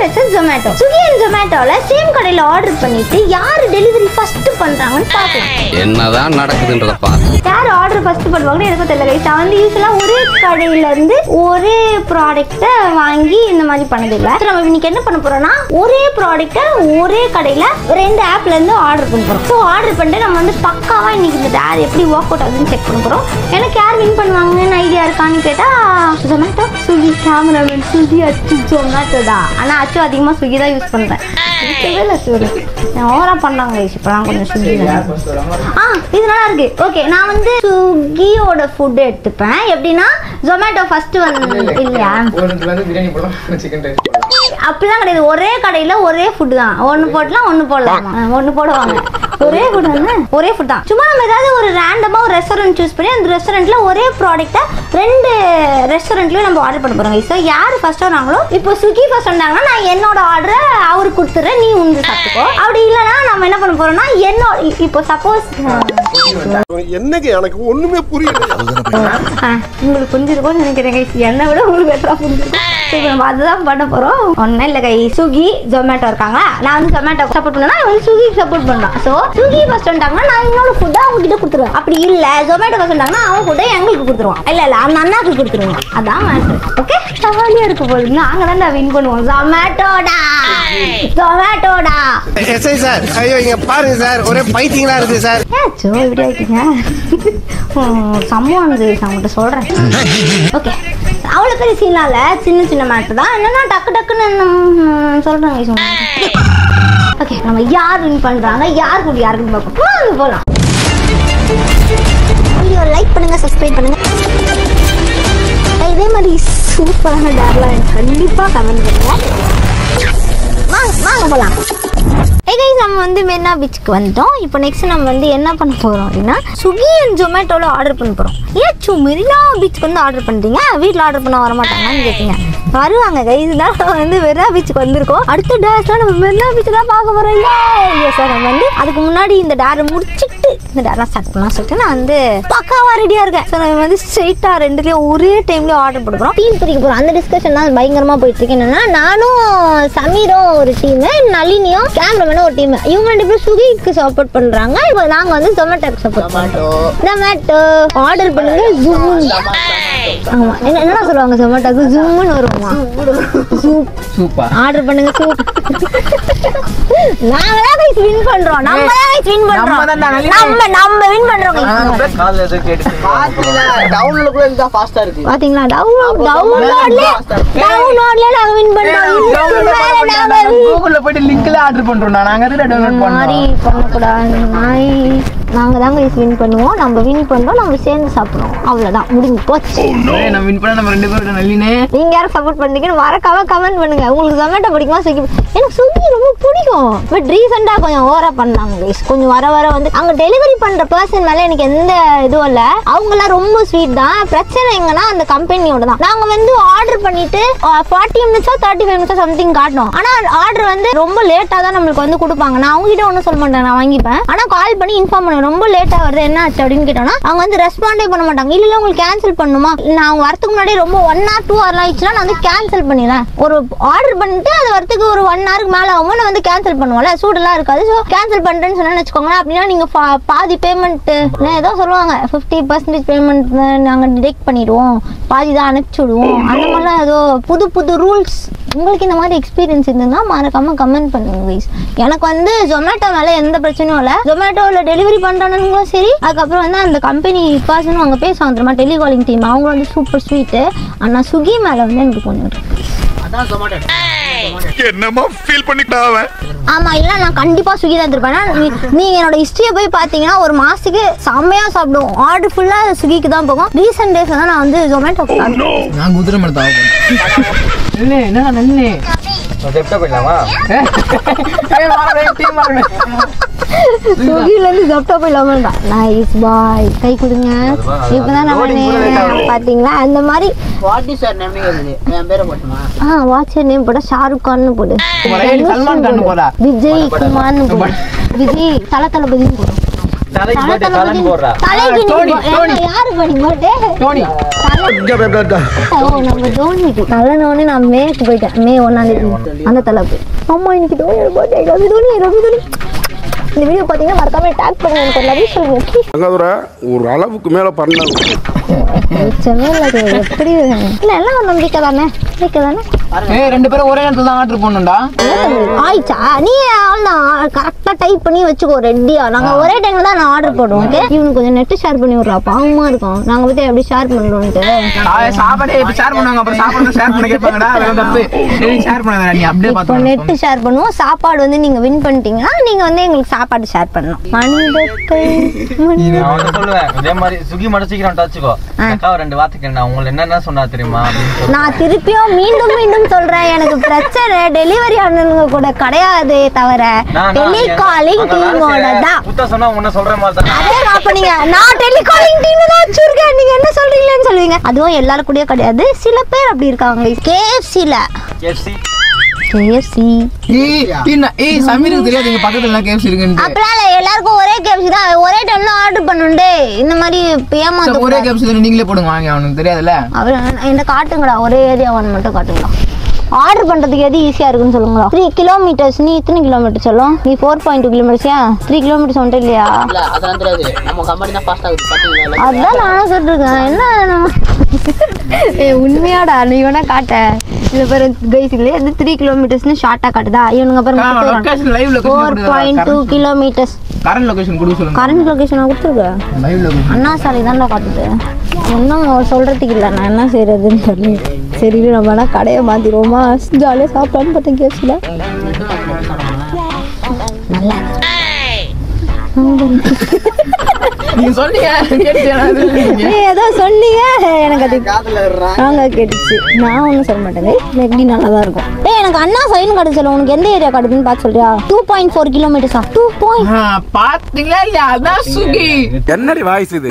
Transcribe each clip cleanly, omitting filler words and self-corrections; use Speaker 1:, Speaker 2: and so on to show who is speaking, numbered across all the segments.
Speaker 1: Versus Zomato. Swiggy and Zomatoல same கடையில order பண்ணிட்டு யார் டெலிவரி ஃபர்ஸ்ட் பண்றாங்கன்னு பார்க்கலாம்.
Speaker 2: என்னதான் நடக்குதுன்றத பாரு.
Speaker 1: யார் ஆர்டர் ஃபர்ஸ்ட் பண்ணுவாங்கன்னு எனக்கு தெரியல गाइस. நான் வந்து யூசுவலா ஒரே கடையில இருந்து ஒரே ப்ராடக்ட்ட வாங்கி இந்த மாதிரி பண்ணது இல்ல. சோ நம்ம இன்னைக்கு என்ன பண்ண போறோம்னா ஒரே ப்ராடக்ட்ட ஒரே கடையில ரெண்டு ஆப்ல இருந்து ஆர்டர் பண்ண போறோம். சோ ஆர்டர் பண்ணிட்டு நம்ம வந்து பக்காவா இன்னைக்கு இந்த ஆட் எப்படி வொர்க் அவுட் ஆகுதுன்னு செக் பண்ண போறோம். எனக்கு யார் வின் பண்ணுவாங்கன்னு ஐடியா இருக்கான்னு கேட்டா Zomato, Swiggy, cameraman, Swiggy, Zomato தான். ஆனா அச்சு அதிகமா Swiggy தான் யூஸ் பண்றேன். ஓவரா பண்ணாங்க இப்பதான் கொஞ்சம் Swiggy இது நல்லா இருக்கு. ஓகே நான் வந்து Swiggyயோட ஃபுட் எடுத்துப்பேன். எப்படின்னா Zomato ஃபர்ஸ்ட் வந்து இல்லையா அப்படிலாம் கிடையாது. ஒரே கடையில ஒரே ஃபுட் தான். ஒன்னு போடலாம் ஒன்னு போடலாம் ஒன்னு போடுவாங்க. ஒரே ஃபுட் வந்து ஒரே ஃபுட் தான். சும்மா நம்ம ஏதாவது ஒரு ரேண்டமா ஒரு ரெஸ்டாரண்ட் சூஸ் பண்ணி அந்த ரெஸ்டாரண்ட்ல ஒரே ப்ராடக்ட்டை ரெண்டு ரெஸ்டாரண்ட்லயும் நம்ம ஆர்டர் பண்ண போறோம். ஸோ யார் ஃபர்ஸ்ட் வராங்களோ இப்போ Swiggy ஃபர்ஸ்ட் வந்தாங்கன்னா நான் என்னோட ஆர்டரை அவருக்கு கொடுத்துறேன், நீ உண்டு சாப்பிட்டுக்கோ. அப்படி இல்லைன்னா நம்ம என்ன பண்ண போறோம்னா என்னோட இப்போ சப்போஸ்
Speaker 3: என்னங்க எனக்கு ஒண்ணுமே புரியல.
Speaker 1: உங்களுக்கு புரிஞ்சிருக்கும்னு நினைக்கிறேன் கைஸ். என்னை விட உங்களுக்கு பெட்டரா புரிஞ்சிருக்கும். நம்ம அதுதான் பண்ண போறோம். ஒன்னும் இல்லை கை. Swiggy, Zomato இருக்காங்க. நான் வந்து Zomato சப்போர்ட் பண்ணா வந்து Swiggy சப்போர்ட் பண்ணலாம். ஸோ Swiggy ஃபர்ஸ்ட் வந்துட்டாங்கன்னா நான் என்னோட ஃபுட்டை அவங்க கிட்ட கொடுத்துருவேன். அப்படி இல்ல Zomato ஃபர்ஸ்ட் வந்தாங்கன்னா அவங்க ஃபுட்டை எங்களுக்கு கொடுத்துருவான். இல்ல அந்த அண்ணாக்கு கொடுத்துருவோம். அதான் மேட்ரு. ஓகே சவாலியா இருக்கு போது. நாங்க தான் வின் பண்ணுவோம். Zomatoடா Zomatoடா.
Speaker 3: எஸ்ஐ சார் ஐயோ இங்க பாருங்க சார் ஒரே பைத்தியங்களா இருக்கு சார்.
Speaker 1: ஏச்சோ இப்படி ஆயிட்டீங்க. சம்மம் வந்து அவங்ககிட்ட சொல்றேன். ஓகே அவ்வளோ பெரிய சீனால சின்ன சின்ன மேட்ரு தான். என்னன்னா டக்கு டக்குன்னு சொல்றாங்க. ஓகே நம்ம யார் வின் பண்றாங்க யார் கூட யாருக்குன்னு பார்ப்போம். போகலாம். வீடியோ லைக் பண்ணுங்க, சப்ஸ்கிரைப் பண்ணுங்க. இதே மாதிரி சூப்பரான டேர்லாம் கண்டிப்பா கமெண்ட் பண்ணுங்க. வாங்க போகலாம். நம்ம வந்து மெரினா பீச்சுக்கு வந்துட்டோம். இப்போ நெக்ஸ்ட் நம்ம வந்து என்ன பண்ண போறோம் அப்படின்னா Swiggy அண்ட் Zomatoல ஆர்டர் பண்ண போறோம். ஏன் மெரினா பீச்சுக்கு வந்து ஆர்டர் பண்றீங்க, வீட்டில் ஆர்டர் பண்ண வர மாட்டாங்கன்னு கேட்டீங்க. வருவாங்க கைஸ். தான் வந்து மெரினா பீச்சுக்கு வந்திருக்கோம். அடுத்த டேஸ்ல நம்ம மெரினா பீச் தான் பார்க்க போறோம். சார் நம்ம வந்து அதுக்கு முன்னாடி இந்த டேரை முடிச்சுட்டு இந்த டேரா ஸ்டார்ட் பண்ணலாம் சொல்லிட்டு நான் வந்து பக்காவா ரெடியா இருக்கேன். ஸோ நம்ம வந்து ஸ்ட்ரெயிட்டா ரெண்டுலயும் ஒரே டைம்ல ஆர்டர் பண்ண போறோம். டீம் பிரிக்க போறோம். அந்த டிஸ்கஷன் தான் பயங்கரமா போயிட்டு இருக்கு. என்னன்னா நானும் சமீரும் ஒரு டீம், நளினியும் கேமராமேனும் ஒரு டீம். இவங்க ரெண்டு பேரும் Swiggyக்கு சப்போர்ட் பண்றாங்க. இப்போ நாங்க வந்து Zomatoக்கு சப்போர்ட் பண்றோம். Zomato ஆர்டர் பண்ணுங்க ஜூம். ஆமா என்ன சொல்லுவாங்க Zomatoக்கு ஜூம்னு வருமா? சூப்பர் ஆர்டர் பண்ணுங்க சூப். நாம தான் கைஸ் வின் பண்றோம். நம்ம தான் கைஸ் வின் பண்றோம். நம்ம வின் பண்றோம் கைஸ். கால்ல ஏதோ கேட்டு பாத்தீங்களா டவுன்லோட்ல கூட இதா ஃபாஸ்டா இருக்கு. பாத்தீங்களா டவுன்லோட்ல நாங்க வின் பண்றோம்.
Speaker 4: கூகுள்ல போய் லிங்க்ல ஆர்டர் பண்றோம். நாங்க அத டவுன்லோட் பண்ணோம். மாதிரி
Speaker 1: பண்ண கூடாது. நாங்க தான் கைஸ் வின் பண்ணுவோம். நம்ம வின் பண்றோம், நம்ம சேர்ந்து சாப்பிடுவோம். அவ்வளவுதான் முடிஞ்சு போச்சு.
Speaker 4: நம்ம வின் பண்ணா நம்ம ரெண்டு பேரும் நல்லினே.
Speaker 1: நீங்க யாரை சப்போர்ட் பண்றீங்கன்னு மறக்காம கமெண்ட் பண்ணுங்க. உங்களுக்கு Zomato பிடிக்குமா Swiggy? எனக்கு Swiggy ரொம்ப பிடிக்கும். பட் ரீசெண்டா கொஞ்சம் ஓவரா பண்ணாங்க கைஸ். கொஞ்சம் வர வந்து அங்க டெலிவரி பண்ற பர்சன் மேல எனக்கு எந்த இதுவும் இல்ல. அவங்க எல்லாம் ரொம்ப ஸ்வீட் தான். பிரச்சனை எங்கன்னா அந்த கம்பெனியோட தான். நாங்க வந்து ஆர்டர் பண்ணிட்டு 40 மினிட்ஸோ 35 மினிட்ஸோ சம்திங் காட்டணும். ஆனா ஆர்டர் வந்து ரொம்ப லேட்டா தான் நம்மளுக்கு வந்து கொடுப்பாங்க. நான் அவங்க கிட்ட ஒன்னும் சொல்ல மாட்டேன், நான் வாங்கிப்பேன். ஆனா கால் பண்ணி இன்ஃபார்ம் பண்ணுவேன் ரொம்ப லேட்டா வருது என்ன ஆச்சு அப்படின்னு கேட்டோம்னா அவங்க வந்து ரெஸ்பாண்டே பண்ண மாட்டாங்க. இல்ல உங்களுக்கு கேன்சல் பண்ணுமா, நான் அவங்க வரதுக்கு முன்னாடி ரொம்ப 1 or 2 hour ஆயிடுச்சுன்னா நான் வந்து கேன்சல் பண்ணிடுறேன். ஒரு ஆர்டர் பண்ணிட்டு அது வரதுக்கு ஒரு 1 hour மேல ஆகும், நான் வந்து கேன்சல் பண்ணுவோம்ல, சூடெல்லாம் இருக்காது. ஸோ கேன்சல் பண்றேன்னு சொன்னா வச்சுக்கோங்களேன். அப்படின்னா நீங்க பாதி பேமெண்ட் ஏதோ சொல்லுவாங்க 50% பேமெண்ட் நாங்க டிடெக்ட் பண்ணிடுவோம், பாதி தான் அனுப்பிச்சு விடுவோம். அந்த மாதிரிலாம் ஏதோ புது ரூல்ஸ். உங்களுக்கு இந்த மாதிரி எக்ஸ்பீரியன்ஸ் இருந்ததுன்னா மறக்காம கமெண்ட் பண்ணுங்க ப்ளீஸ். எனக்கு வந்து Zomato மேல எந்த பிரச்சனையும் இல்லை. Zomatoல டெலிவரி பண்றானுங்களும் சரி, அதுக்கப்புறம் வந்து அந்த கம்பெனி பர்சன் அவங்க பேசுவாங்க தெரியுமா, டெலிகாலிங் டீம், அவங்க வந்து சூப்பர் ஸ்வீட்டு. ஆனா Swiggy மேல வந்து எனக்கு கொஞ்சம்
Speaker 3: அதான் Zomato என்னமா ஃபீல் பண்ணிட்டாவே.
Speaker 1: ஆமா இல்ல நான் கண்டிப்பா Swiggy தான் இருப்பேன். நீங்க என்னோட ஹிஸ்டரியை போய் பாத்தீங்கன்னா ஒரு மாசத்துக்கு செம்மையா சாப்பிடுவோம். ஆர்டர் ஃபுல்லா Swiggyக்கு தான் போகும். ரீசெண்ட் டேஸ்ல தான் நான் வந்து Zomato
Speaker 4: நான் குதிரை மேல தான் இல்ல என்ன நல்லே
Speaker 2: செப்டா போயிடலாமா?
Speaker 1: Swiggyல இருந்து Zomato போயிடலாமா? நைஸ் பாய், கை கொடுங்க. இப்பதான் நம்ம பாத்தீங்களா அந்த மாதிரி
Speaker 5: வாட் இஸ் யுவர் நேம் எழுது, என் பேரை போட்டுமா?
Speaker 1: வாட்ச் யுவர் நேம் போட ஷாருக் கான் போடு,
Speaker 4: சல்மான் கான் போடா,
Speaker 1: விஜய் குமார்னு போடு, விஜய் தலபதினு போடு.
Speaker 2: தலைக்கு போட்டு கலன் போடுறா.
Speaker 1: தலைக்கு
Speaker 4: டோனி, டோனி.
Speaker 1: யாரு படி போட்டு
Speaker 4: டோனி
Speaker 1: நம்ம தோனிக்கு கலனோன்னு நான் மேக்கு போயிட்டேன். மே 1ஆம் தேதி அந்த தலைப்பு. அம்மா இன்னைக்கு தோனி பர்த்டே. ரவி தோனி. இந்த வீடியோ பார்த்தீங்கன்னா மறக்காம டேக் பண்ணுங்க. எனக்கு ஒரு லவ் சொல்லுங்க.
Speaker 3: ஒரு அளவுக்கு மேல பண்ண
Speaker 1: எப்படி இல்ல எல்லாம் ஒரு நம்பிக்கை தானே.
Speaker 4: ரெண்டு பேரும் ஒரே நேரத்துல தான் ஆர்டர் பண்ணணும்டா.
Speaker 1: ஆயிச்சா நீ அவ்வளோதான் கரெக்டா டைப் பண்ணி வச்சுக்கோ ரெடியா. நாங்க ஒரே டைம்ல தான் நான் ஆர்டர் போடுவோம். ஓகே இவனுக்கு கொஞ்சம் நெட் ஷேர் பண்ணி விடுறா. பாவமா இருக்கும். நாங்க பத்தி எப்படி ஷேர் பண்றோம்ட்டு
Speaker 4: சாப்பாடே இப்ப ஷேர் பண்ணுவாங்க. அப்புறம் சாப்பாடு ஷேர் பண்ண கேட்பாங்கடா. அதெல்லாம் தப்பு. ஷேர் பண்ணாத நீ அப்படியே
Speaker 1: இப்போ
Speaker 4: பாத்து.
Speaker 1: நெட் ஷேர் பண்ணுவோம். சாப்பாடு வந்து நீங்க வின் பண்ணிட்டீங்கன்னா நீங்க வந்து எங்களுக்கு சாப்பாடு ஷேர் பண்ணணும்.
Speaker 2: நான் சொல்லுவேன் இதே மாதிரி சுகி மடச்சிக்கிறோம் டச்சுக்கோ. அக்கா ரெண்டு வார்த்தைக்கு நான் உங்களுக்கு என்னென்ன சொன்னா தெரியுமா?
Speaker 1: நான் திருப்பியும் மீண்டும் சொல்றேன். எனக்கு பிரச்சனை டெலிவரி அண்ணனுங்க கூட கிடையாது தவிர டெலிகாலிங் டீமோட தான்.
Speaker 2: புத்த சொன்னா உன்ன சொல்ற மாதிரி தான்.
Speaker 1: அதே அப்ப நீங்க நான் டெலிகாலிங் டீம் தான் வச்சிருக்கேன். நீங்க என்ன சொல்றீங்கன்னு சொல்லுவீங்க. அதுவும் எல்லாரும் கூடயும் கிடையாது. சில பேர் அப்படி இருக்காங்க. KFCல KFC
Speaker 4: சமீருக்கு தெரியாது. இங்க பக்கத்துல எல்லாம் KFC இருக்குன்னு.
Speaker 1: அப்பலாம் எல்லாருக்கும் ஒரே KFC தான். ஒரே டைம்ல ஆர்டர் பண்ணுண்டே. இந்த மாதிரி ஏமாத்த
Speaker 4: ஒரே KFC நீங்களே போடுங்க. வாங்க அவனுக்கு தெரியாதுல்ல.
Speaker 1: அவர் என்ன காட்டுங்கடா. ஒரே ஏரியாவான் மட்டும் காட்டுங்களா. ஆர்டர் பண்றதுக்கு எது ஈஸியா இருக்குன்னு சொல்லுங்களா. 3 கிலோமீட்டர்ஸ். நீ எத்தனை கிலோமீட்டர் சொல்லும்? நீ 4.2 கிலோமீட்டர்ஸா? 3 கிலோமீட்டர்ஸ் வந்துட்டு இல்லையா?
Speaker 5: இல்ல அதெல்லாம் தெரியாது. நம்ம கம்பெனி தான் ஃபாஸ்ட் ஆகுது பாத்தீங்களா?
Speaker 1: அதான் நானும் சொல்லிருக்கேன். என்ன உண்மையாடா நீ வேணா காட்ட. சில பேர் கைஸ்களே அந்த 3 கிலோமீட்டர்ஸ்னு ஷார்ட்டா காட்டுதா. இவனுங்க அப்புறம் 4.2 கிலோமீட்டர்ஸ்.
Speaker 4: கரண்ட் லொகேஷன் கொடுக்க சொல்லுங்க.
Speaker 1: கரண்ட் லொகேஷன் கொடுத்துருக்கேன்.
Speaker 4: லைவ் லொகேஷன்
Speaker 1: அண்ணா சாலை தான்டா காட்டுது. ஒன்றும் சொல்றதுக்கு இல்லை. நான் என்ன செய்யறதுன்னு சொல்லி சரி நம்ம வேணா கடையை மாத்திடுவோமா. ஜாலியாக சாப்பிடலான்னு பார்த்தேன் கேப்ஸில். நல்லா
Speaker 4: நீங்க சொன்னீங்க
Speaker 1: நீ ஏதோ சொன்னீங்க எனக்கு அது நாங்க கேட்டுச்சு. நான் ஒன்றும் சொல்ல மாட்டேங்க. எப்படி நல்லா தான் இருக்கும். எனக்கு அண்ணா சைன் காட்டு சொல்ல. உனக்கு எந்த ஏரியா காட்டுதுன்னு பார்த்து சொல்றியா? 2.4 கிலோமீட்டர்ஸா? 2.
Speaker 4: பாத்தீங்களா இல்லையா? அதான் சுகி.
Speaker 3: என்னடி வாய்ஸ் இது?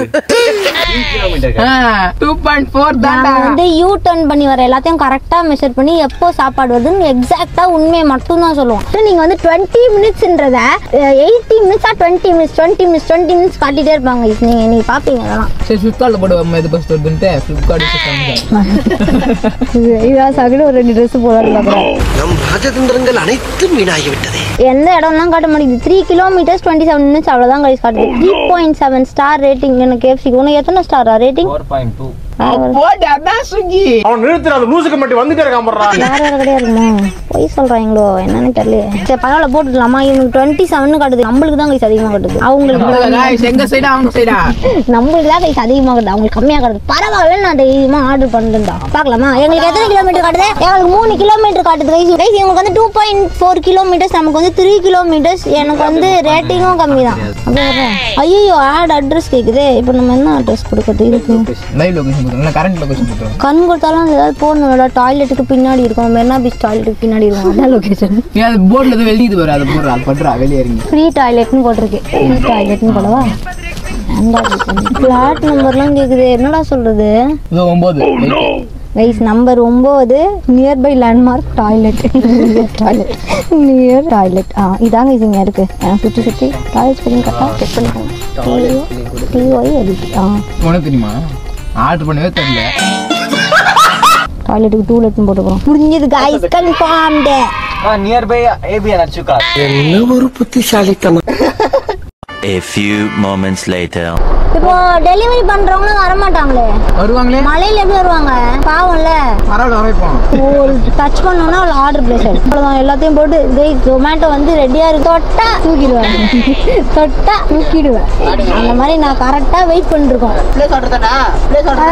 Speaker 4: 2.4 தான்.
Speaker 1: வந்து யூ டர்ன் பண்ணி வர எல்லாத்தையும் கரெக்டா மெஷர் பண்ணி எப்போ சாப்பாடு வருதுன்னு எக்ஸாக்டா உண்மையை மட்டும் தான் சொல்லுவோம். நீங்க வந்து 20 மினிட்ஸ்ன்றத 80 மினிட்ஸா 20 மினிட்ஸ் காட்டிட்டே இருப்பாங்க. நீங்க பாப்பீங்க அதெல்லாம்.
Speaker 4: சரி ஃபிளிப்கார்ட்ல போடுவோம். இது பஸ் வருதுன்ட்டு ஃபிளிப்கார்ட்
Speaker 1: இதான் சகடு ஒரு 2 ட்ரெஸ் போடலாம் பார்க்குறேன்.
Speaker 3: நம் ராஜதந்திரங்கள் அனைத்தும் வீணாகிவிட்டது.
Speaker 1: எந்த இடம்லாம் காட்ட மாட்டேங்குது. 3 கிலோமீட்டர்ஸ் 27 மினிட்ஸ் அவ்வளோதான் கைஸ் காட்டுது. 3.7 ஸ்டார் ரேட்டிங் எனக்கு KFC. உனக்கு எத்தனை ஸ்டாரா ரேட்டிங்?
Speaker 2: 4.2.
Speaker 3: அவன் நிறுத்துறாது லூசுக்கு மட்டும் வந்துட்டே இருக்கான் போடுறா.
Speaker 1: வேற கிடையாது இருக்குமா? பொய் சொல்றாங்களோ என்னன்னு தெரியல. சரி பரவாயில்ல போட்டுடலாமா? இவனுக்கு 27 காட்டுது. நம்மளுக்கு தான் கைஸ் அதிகமாக காட்டுது. அவங்களுக்கு
Speaker 4: எங்க சைடா அவங்க சைடா?
Speaker 1: நம்மளுக்கு தான் கைஸ் அதிகமாக காட்டுது. அவங்களுக்கு கம்மியாக காட்டுது. பரவாயில்ல நான் தைரியமா ஆர்டர் பண்ணிருந்தா பார்க்கலாமா? எங்களுக்கு எத்தனை கிலோமீட்டர் காட்டுது? எங்களுக்கு 3 கிலோமீட்டர் காட்டுது கைஸ். கைஸ் இவங்களுக்கு வந்து 2.4 கிலோமீட்டர்ஸ். நமக்கு வந்து 3 கிலோமீட்டர்ஸ். எனக்கு வந்து ரேட்டிங்கும் கம்மி தான். ஐயோ ஆட் அட்ரஸ் கேக்குது. இப்போ நம்ம என்ன அட்ரஸ் கொடுக்கறது? இருக்கு
Speaker 4: லைவ் லொகேஷன் கொடுங்க. கரண்ட் லொகேஷன் கொடுங்க.
Speaker 1: கண் கொடுத்தாலும் ஏதாவது போடணும்ல. டாய்லெட்டுக்கு பின்னாடி இருக்கும். மெரினா பீச் டாய்லெட்டுக்கு பின்னாடி இருக்கும். அதான் லொகேஷன்.
Speaker 4: ஏன் அது போர்ட்ல இருந்து வெளியிது வர அது போடுறா. அது பண்றா வெளிய இறங்கி.
Speaker 1: ஃப்ரீ டாய்லெட்னு போட்டிருக்கு. ஃப்ரீ டாய்லெட்னு போடவா? பிளாட் நம்பர்லாம் கேக்குது. என்னடா சொல்றது?
Speaker 4: இது 9
Speaker 1: guys number 9 nearby landmark toilet. Near toilet. இதாங்க இது இங்கே இருக்கு. சுற்றி டாய்லெட் ஸ்பெல்லிங் கரெக்டாக செக் பண்ணிக்கோங்க. TYLT.
Speaker 4: உனக்கு தெரியுமா? ஆர்டர் பண்ணவே தெரியல.
Speaker 1: டாய்லெட்டுக்கு டூலெட்னு போட்டுக்கிறோம். முடிஞ்சது கைஸ். கன்ஃபார்ம்டு.
Speaker 2: நியர்பை ஏபிஎன் அச்சுக்கா.
Speaker 3: என்ன ஒரு புத்திசாலித்தனம்.
Speaker 6: A few moments later.
Speaker 1: இப்போ டெலிவரி பண்றவங்க வர மாட்டாங்களே.
Speaker 4: வருவாங்களே.
Speaker 1: மலையில எப்படி வருவாங்க? பாவம்ல.
Speaker 4: பரவாயில்ல வரைப்போம்.
Speaker 1: டச் பண்ணோம்னா அவள் ஆர்டர் பிளேஸ் ஆயிடும். அவ்வளோதான் எல்லாத்தையும் போட்டு ஜொமேட்டோ வந்து ரெடியா இருக்கு. தொட்டா தூக்கிடுவேன். அந்த மாதிரி நான் கரெக்டா வெயிட் பண்ணிருக்கோம்.
Speaker 5: பிளேஸ் ஆர்டர் தானா? பிளேஸ் ஆர்டர்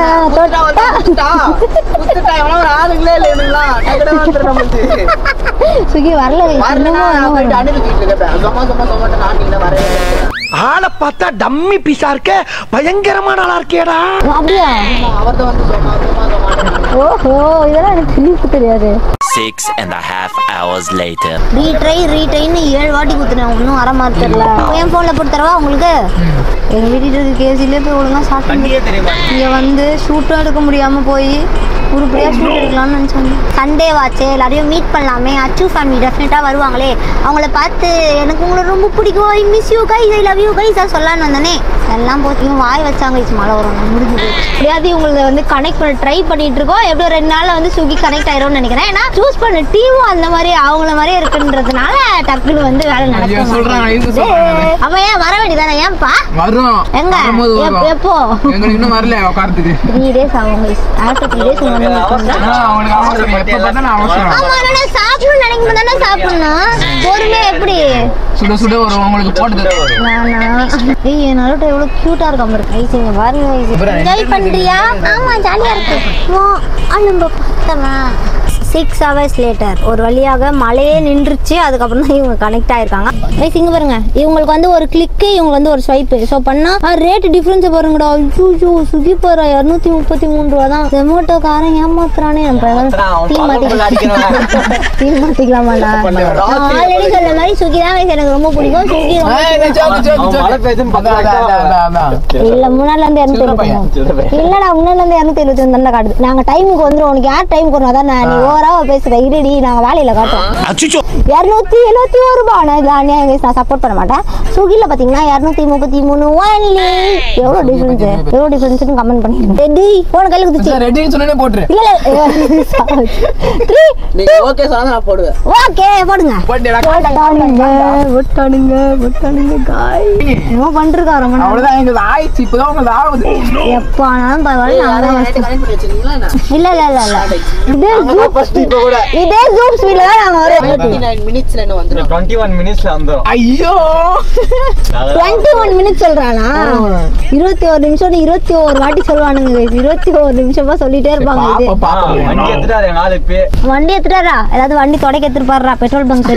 Speaker 5: குத்துட்டா எவனோ ஒரு ஆளுங்களே இல்ல என்னங்களா? டக்கட வந்துற நமக்கு.
Speaker 1: சுகி வரல.
Speaker 5: நான் போய் அனில் வீட்ல கேட்டேன். சும்மா நான் இல்ல வரவே இல்ல.
Speaker 3: ஆளை பார்த்தா டம்மி பீஸா இருக்க. பயங்கரமான ஆளா இருக்கேடா.
Speaker 1: அப்படியா?
Speaker 5: அவர்தான் வந்து சொன்னா
Speaker 1: ஓஹோ இதெல்லாம் எனக்கு தெளிவு தெரியாது.
Speaker 6: 6.5 hours later.
Speaker 1: ரீட்ரைன்னு 7 வாட்டி குத்துனேன். ஒன்றும் வர மாதிரி தெரியல. என் ஃபோனில் போட்டு தரவா உங்களுக்கு? எங்கள் வீட்டுக்கு கேசிலே போய் ஒழுங்காக சாப்பிட்டு இங்கே வந்து ஷூட்டும் எடுக்க முடியாமல் போய் உருப்படியா ஷூட் எடுக்கலாம்னு நினைச்சாங்க. சண்டே வாட்சே எல்லாரையும் மீட் பண்ணலாமே, அச்சு ஃபேமிலி டெஃபினட்டா வருவாங்களே, அவங்கள பார்த்து எனக்கு உங்களை ரொம்ப பிடிக்கும், I miss you guys, I love you guys சொல்லலான்னு வந்தனே. எல்லாம் போச்சு வாய் வச்சாங்க. மழை வரும் முடிஞ்சது. எப்படியாவது இவங்களை வந்து கனெக்ட் பண்ண ட்ரை பண்ணிட்டு இருக்கோம். எப்படியோ 2 நாள்ல வந்து ஸ்விக்கி கனெக்ட் ஆயிரும்னு நினைக்கிறேன். ஏன்னா சூஸ் பண்ண டீமும் அந்த மாதிரி அவங்கள மாதிரி இருக்குன்றதுனால டக்குன்னு வந்து வேலை நடக்கும். அப்ப ஏன் வர வேண்டியதானே? ஏன்பா
Speaker 4: வரும்?
Speaker 1: எங்க எப்போ?
Speaker 4: இன்னும் வரல உட்கார்றதுக்கு
Speaker 1: 3 days ஆகும். ஆஃப்டர் 3 days வந்து சாப்பிடணும் நினைக்கும் தானே சாப்பிடணும். பொறுமையா எப்படி
Speaker 4: சுட சுட வரும் உங்களுக்கு போட்டது.
Speaker 1: ஏய் என்னோட எவ்வளவு கியூட்டா இருக்கா பாருங்க. ஐஸ் இங்க பாருங்க. என்ஜாய் பண்றியா? ஆமா ஜாலியா இருக்கு. நம்ம பார்த்தமா 6 hours later ஒரு வழியாக மழையே நின்றுச்சு. அதுக்கப்புறம் தான் இவங்க கனெக்ட் ஆயிருக்காங்க. ஐஸ் இங்க பாருங்க. இவங்களுக்கு வந்து ஒரு கிளிக்கு, இவங்க வந்து ஒரு ஸ்வைப்பு. ஸோ பண்ணா ரேட் டிஃபரன்ஸ் பாருங்கடா. ஐயோ சுகி பாரு 233 ரூபா தான். ஜொமேட்டோ காரன் ஏமாத்துறானே. நம்ம டீ மாத்திக்கலாமாடா? ஆல்ரெடி சொன்ன மாதிரி சுகி தான் எனக்கு ரொம்ப பிடிக்கும். சுகி இல்ல முன்னாடில இருந்து 270 இல்லடா, முன்னாடில இருந்து 271 தான் காட்டுது. நாங்க டைமுக்கு வந்துடும். உனக்கு யார் டைமுக்கு வரும்? அதான் நீ ஓவராவா பேசுற. இருடி நாங்க வேலையில காட்டுறோம். 271 ரூபாய். நான் சப்போர்ட் பண்ண மாட்டேன். சுகில பாத்தீங்கன்னா 233 ஒன்லி. எவ்வளவு டிஃபரன்ஸ்? எவ்வளவு டிஃபரன்ஸ்னு கமெண்ட் பண்ணிருங்க. ரெடி போன கையில குதிச்சு ரெடின்னு சொன்னே போட்ரு. இல்ல நீ ஓகே சொன்னா நான் போடுவேன். ஓகே போடுங்க. போட்டானுங்க गाइस. என்ன பண்றீங்க ரொம்ப நாள்?
Speaker 4: அவ்வளவுதான் எங்க ஆயிச்சு. இப்போதான் உங்களுக்கு ஆகுது.
Speaker 1: எப்பனாலும் பரவாயில்லை. நான் தான் கனெக்ட் பண்ணி வச்சிருக்கீங்களா? இல்ல இதே ஜூம் ஸ்பீட்ல தான் நாங்க வரோம். 29 மினிட்ஸ்ல என்ன வந்துரும்?
Speaker 2: 21 மினிட்ஸ்ல வந்துரும்.
Speaker 4: ஐயோ
Speaker 1: 21 மினிட்ஸ் சொல்றானா? 21 நிமிஷம் 21 வாட்டி சொல்வானுங்க गाइस. 21 நிமிஷமா சொல்லிட்டே இருப்பாங்க. இது
Speaker 2: வண்டி எடுத்துட்டாரு நாலு பேர். வண்டி
Speaker 1: எடுத்துட்டாரா? ஏதாவது வண்டி தொடக்க எடுத்துப்பாறா? பெட்ரோல் பங்க்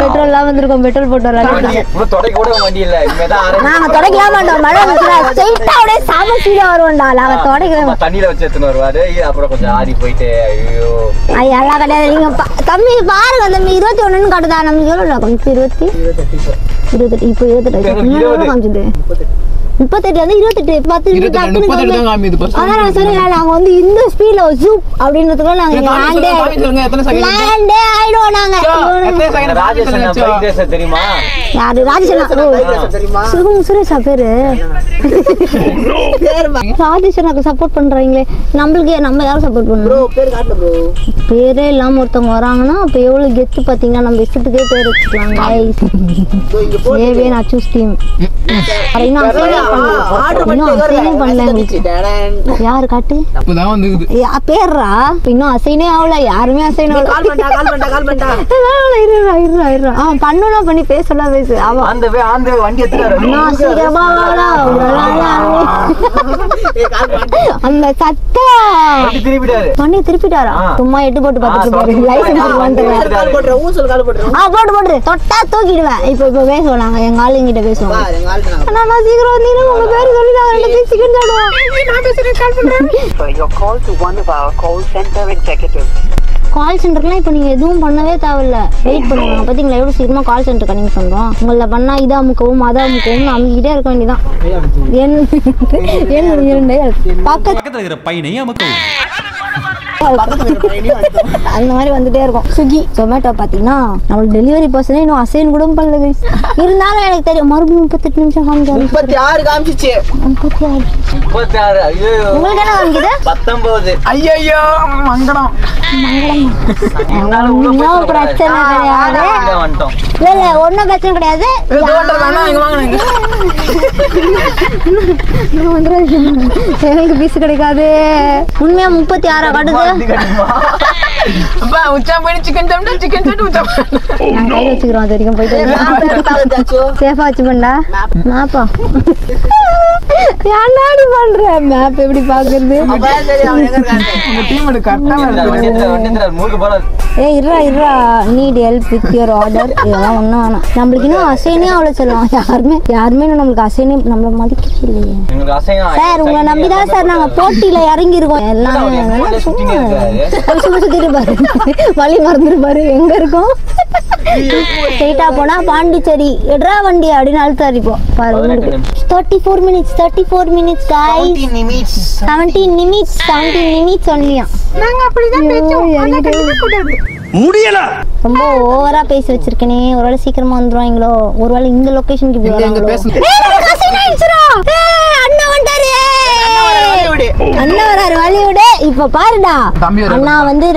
Speaker 1: பெட்ரோல்லாம் வந்திருக்கும். பெட்ரோல் போட்டு வரலாம்.
Speaker 2: இப்போ தொடக்க கூட வண்டி இல்ல. இனிமேதான்
Speaker 1: நாங்க தொடக்கவே மாட்டோம். மழை வந்துச்சுனா ஸ்ட்ரைட்டா அப்படியே சாம ஸ்பீடா வருவோம்டா. நாங்க தொடக்கவே
Speaker 2: தண்ணியில வச்சு எடுத்துன்னு வருவாரு. அப்புறம் கொஞ்சம் ஆறி போயிட்டு ஐயோ
Speaker 1: எல்லாம் கிடையாது. நீங்க தம்பி பாருங்க தம்பி 21 காட்டுதா? நமக்கு எவ்வளவு காமிச்சு? 28 இப்போ 28 காமிச்சுது. 38 வந்து 28 அதான் நான் சொன்னேன். நாங்க வந்து இந்த ஸ்பீட்ல ஜூப் அப்படின்றதுக்குள்ள நாங்க லேண்டே ஆயிடுவோம். நாங்க
Speaker 2: தெரியுமா?
Speaker 1: யாரு? ராஜேஷ் சுரேஷா பேரு. ராஜேஷனுக்கு சப்போர்ட் பண்றீங்களே. நம்மளுக்கு நம்ம யாரும் சப்போர்ட் பண்ணுவோம்? பேரே இல்லாம ஒருத்தவங்க வராங்கன்னா அப்ப எவ்வளவு கெத்து பாத்தீங்கன்னா நம்ம இஷ்டத்துக்கே பேர் வச்சுக்கலாம். நான் சூஸ் டீம். யாரு காட்டு பேர்ரா? இன்னும் அசைனே ஆகல. யாருமே அசைன் பண்ணா பண்ணி பேசலாம். பேசு அந்த சத்தம் பண்ணி திருப்பிட்டாரா? சும்மா எட்டு போட்டு பார்த்துட்டு போட்டு தொட்டா தூக்கிடுவேன். இப்ப பேசுவோம். நாங்க எங்க ஆளுங்கிட்ட பேசுவோம். சீக்கிரம் வந்தீங்கன்னா உங்க பேரு சொல்லி நாங்க சிக்கன் கால் சென்டர்லாம் இப்போ நீங்க எதுவும் பண்ணவே தேவையில்ல. வெயிட் பண்ணுவாங்க. பாத்தீங்களா எவ்வளவு சீக்கிரமா கால் சென்டர் கனெக்ட் பண்றோம். உங்களை பண்ணா இதா அமுக்கவும் அதா அமுக்கவும் அமுக்கிட்டே இருக்க வேண்டியதான். பக்கத்துல இருக்கிற பையனை அமுக்கவும் அந்த மாதிரி வந்துட்டே இருக்கும். ஸ்விக்கி ஜொமேட்டோ பாத்தீங்கன்னா நம்மளுக்கு டெலிவரி பர்சனே இன்னும் அசைன் கூட பண்ணல. இருந்தாலும் எனக்கு தெரியும் மறுபடியும் 38 நிமிஷம் காமிச்சாரு.
Speaker 5: 36 காமிச்சிச்சு.
Speaker 2: 36 ஐயோ
Speaker 1: உங்களுக்கு என்ன காமிக்குது?
Speaker 2: 19
Speaker 4: ஐயோ மங்களம்
Speaker 1: ஒன்னும் பிரச்சனை கிடையாது. இல்ல ஒன்னும் பிரச்சனை கிடையாது. எனக்கு பீஸ் கிடைக்காது. உண்மையா 36 காட்டுது. வச்சுக்கிறோம். அது வரைக்கும் போயிட்டு சேஃபா வச்சு பண்ணா மேப்பா யாடி பண்ற மேப் எப்படி பாக்குறது? இருறா need help with your order. இதெல்லாம் ஒண்ணும் வேணாம். நம்மளுக்கு இன்னும் அசைனே அவ்வளவு சொல்லலாம். யாருமே நம்மளுக்கு அசைனே நம்மள மதிக்கவே இல்லையே சார். உங்களை நம்பிதான் சார் நாங்க போட்டியில இறங்கி இருக்கோம். எல்லாமே சுத்திட்டு பாரு. வழி மறந்துட்டு பாரு எங்க இருக்கோம். ஸ்ட்ரைட்டா போனா பாண்டிச்சேரி எட்ரா வண்டி அப்படின்னு அழுத்தாரு. இப்போ பாருங்க 34 minutes guys. 17 minutes ஒன்லியா.
Speaker 4: நாங்க அப்படிதான் பேசுவோம். ஆனா கண்டிப்பா கூடாது.
Speaker 3: முடியல.
Speaker 1: ரொம்ப ஓவரா பேசி வச்சிருக்கனே. ஒருவேளை சீக்கிரமா வந்துருவாங்களோ, ஒருவேளை இந்த லொகேஷனுக்கு இப்படி வராங்களோ. அண்ணா வந்தாரு. அண்ணா வராரு வழியோட. இப்ப பாருடா அண்ணா வந்து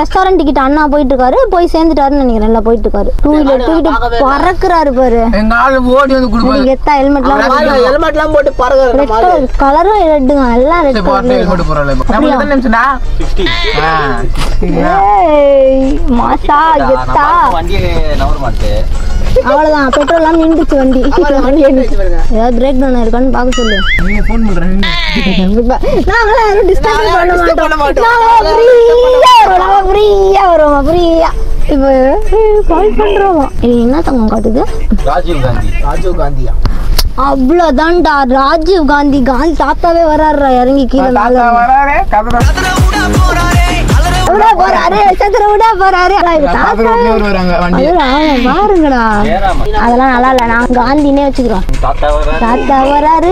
Speaker 1: ரெஸ்டாரண்ட் கிட்ட அண்ணா போயிட்டு இருக்காரு. போய் சேர்ந்துட்டாருன்னு நினைக்கிறேன். எல்லாம் போயிட்டு இருக்காரு. 2 வீலர் தூக்கிட்டு பறக்குறாரு பாரு. கெத்தா
Speaker 5: ஹெல்மெட்லாம் போட்டு பறக்குறாரு.
Speaker 1: கலரும் ரெட்டுங்க, எல்லாம் ரெட். மாசா கெத்தா. அவ்வளவுதான், பெட்ரோல் எல்லாம் நின்றுச்சு வண்டி. ஏதாவது பிரேக் டவுன் இருக்கான்னு பாக்க சொல்லு. நாங்களே யாரும் டிஸ்டர்ப் பண்ண மாட்டோம். ஃப்ரீயா வருவோம். இப்போ கால் பண்றோம். இது என்ன தங்கம் காட்டுது?
Speaker 5: ராஜீவ் காந்தியா?
Speaker 1: அவ்வளவுதான்டா, ராஜீவ் காந்தி. தாத்தாவே வராருடா இறங்கி கீழே. பாருங்கடா, அதெல்லாம் நல்லா இல்ல. நான் காந்தினே வச்சுக்கிறோம். தாத்தா வராரு.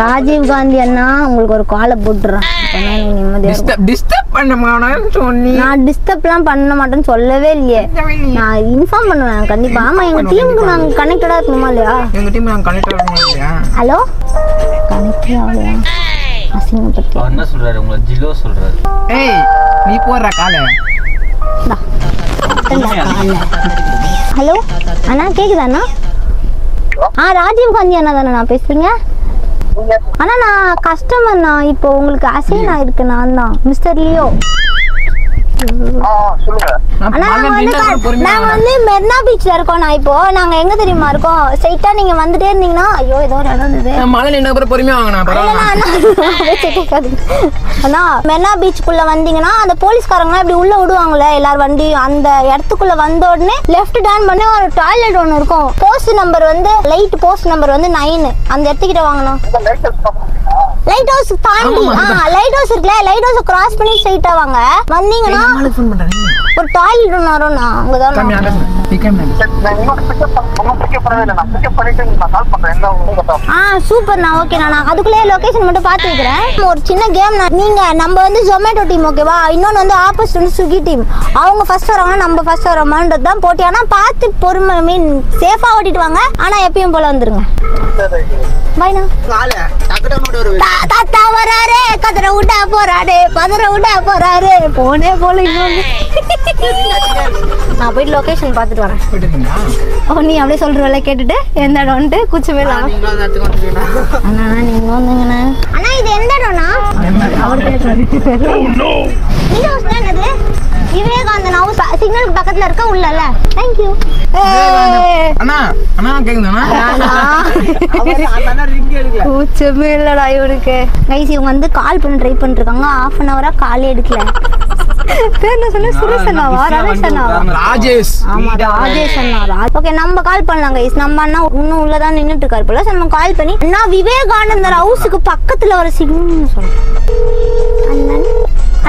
Speaker 1: ராஜீவ் காந்தி அண்ணா உங்களுக்கு ஒரு காலை போட்டுறேன். நான் டிஸ்டர்ப் எல்லாம் பண்ண மாட்டேன்னு சொல்லவே இல்லையே. நான் இன்ஃபார்ம் பண்ணுவேன் கண்டிப்பா. ஆமா, எங்க டீமுக்கு நாங்க கனெக்டடா இருக்கணுமா இல்லையா?
Speaker 4: எங்க டீம் நாங்க கனெக்டடா இருக்கணுமா இல்லையா?
Speaker 1: ஹலோ, கனெக்டே ஆகலையா? அசிங்கப்பட்டு
Speaker 2: என்ன சொல்றாரு? உங்களை ஜிலோ சொல்றாரு.
Speaker 4: ஏய், நீ போடுற காலை.
Speaker 1: ஹலோ அண்ணா, கேக்குதா அண்ணா? ராஜீவ் காந்தி அண்ணா தானே நான் பேசுறீங்க? அண்ணா நான் கஸ்டமர்ண்ணா. இப்போ உங்களுக்கு அசைன் ஆயிருக்கு. நான் தான் மிஸ்டர் லியோ. நாங்க வந்து மெரினா பீச்ல இருக்கோம். நான் இப்போ நாங்க எங்க தெரியுமா இருக்கோம்? ஸ்ட்ரைட்டா நீங்க வந்துட்டே இருந்தீங்கன்னா, ஐயோ ஏதோ ஒரு இடம் இருந்தது.
Speaker 4: மழை நின்ன அப்புறம் பொறுமையா வாங்கண்ணா.
Speaker 1: அண்ணா மெரினா பீச்சுக்குள்ள வந்தீங்கன்னா அந்த போலீஸ்காரங்க இப்படி உள்ள விடுவாங்கல்ல எல்லாரும் வண்டி. அந்த இடத்துக்குள்ள வந்த உடனே லெஃப்ட் டர்ன் பண்ணி ஒரு டாய்லெட் ஒன்று இருக்கும். போஸ்ட் நம்பர் வந்து லைட் போஸ்ட் நம்பர் வந்து 9. அந்த இடத்துக்கிட்ட வாங்கணும். லைட் ஹவுஸ் தாண்டி லைட் ஹவுஸ் இருக்குல்ல, லைட் ஹவுஸ் கிராஸ் பண்ணி ஸ்ட்ரைட்டா வாங்க. வந்தீங்கன்னா ஒரு டாய்லெட் ஒன்று வரும்ண்ணா. அங்கதான் சூப்பர்ண்ணா. ஓகேண்ணா, நான் அதுக்குள்ளே லொகேஷன் மட்டும் பார்த்து வைக்கிறேன். ஒரு சின்ன கேம். நீங்க நம்ம வந்து ஜொமேட்டோ டீம் ஓகேவா? இன்னொன்று வந்து ஆப்போசிட் வந்து ஸ்விக்கி டீம். அவங்க ஃபர்ஸ்ட் வராங்கன்னா நம்ம ஃபர்ஸ்ட் வரோமான்றது தான் போட்டி. ஆனால் பார்த்து பொறுமை மீன் சேஃபா ஓட்டிட்டு வாங்க. ஆனா எப்பயும் போல வந்துருங்க. பாய்ண்ணா. தாத்தா வராரு. கதற விட்டா போறாரு. பதற விட்டா போறாரு. போனே போல இன்னொன்று. நான் போயிட்டு லொகேஷன் பார்த்துட்டு வரேன். நீ அப்படியே சொல்றவள கேட்டுட்டு எந்த இடம்ட்டு குச்சமே இல்லாம. அண்ணா நீங்க வந்தீங்கண்ணா. அண்ணா இது எந்த இடம்னா? இந்த ஹவுஸ் தான். என்னது? விவேகானந்தன் ஹவுஸ். சிக்னலுக்கு பக்கத்துல இருக்க உள்ளல. Thank you.
Speaker 4: அண்ணா அண்ணா கேக்குதாண்ணா?
Speaker 1: குச்சமே இல்லடா இவனுக்கு. கைஸ் இவங்க வந்து கால் பண்ண ட்ரை பண்ணிருக்காங்க. 1/2 hour காலே எடுக்கல. என்ன சொன்ன? சுரேஷ் அண்ணாவா? ரமேஷ் அண்ணாவா?
Speaker 4: ராஜேஷ்.
Speaker 1: ஆமா, ராஜேஷ் அண்ணா. ஓகே, நம்ம கால் பண்ணலாம் கைஸ். நம்ம அண்ணா இன்னும் உள்ளதான் நின்னுட்டு இருக்காரு போல. நம்ம கால் பண்ணி அண்ணா விவேகானந்தர் ஹவுஸுக்கு பக்கத்துல ஒரு சிக்னல் சொல்றேன். அண்ணன்